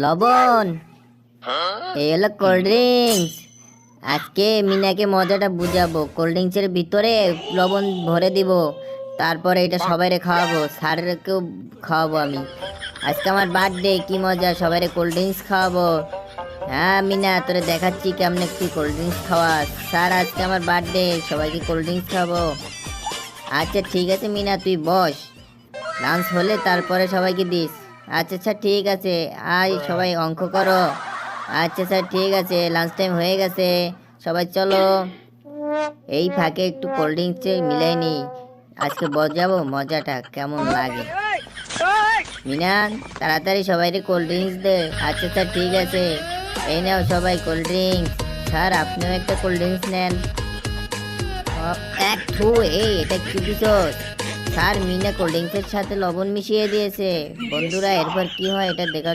লবণ, এই হলো কোল্ড ড্রিঙ্কস। আজকে মিনাকে মজাটা বুঝাবো। কোল্ড ড্রিঙ্কসের ভিতরে লবণ ভরে দিব, তারপরে এটা সবাইরে খাওয়াবো, স্যারকেও খাওয়াবো আমি। আজকে আমার বার্থডে, কি মজা, সবাইরে কোল্ড ড্রিঙ্কস খাওয়াবো। হ্যাঁ মিনা, তোরে দেখাচ্ছি কেমনে তুই কোল্ড ড্রিঙ্কস খাওয়াস। স্যার আজকে আমার বার্থডে, সবাইকে কোল্ড ড্রিঙ্কস খাওয়াবো। আচ্ছা ঠিক আছে মিনা, তুই বস, লাঞ্চ হলে তারপরে সবাইকে দিস। আচ্ছা স্যার ঠিক আছে, আয় সবাই অঙ্ক করো। আচ্ছা স্যার ঠিক আছে, লাঞ্চ টাইম হয়ে গেছে, সবাই চলো। এই ফাঁকে একটু কোল্ড ড্রিঙ্কস মিলাই নি, আজকে বজাবো মজাটা কেমন লাগে। মিনা, তাড়াতাড়ি সবাইকে কোল্ড ড্রিঙ্কস দে। আচ্ছা স্যার ঠিক আছে, এই নাও সবাই কোল্ড ড্রিঙ্কস। স্যার আপনিও একটা কোল্ড ড্রিঙ্কস নেন। এক থু, এই এটা কি দিছস? স্যার মিনা কোল্ড ড্রিঙ্কসের সাথে লবণ মিশিয়ে দিয়েছে। বন্ধুরা এরপর কি হয় এটা দেখার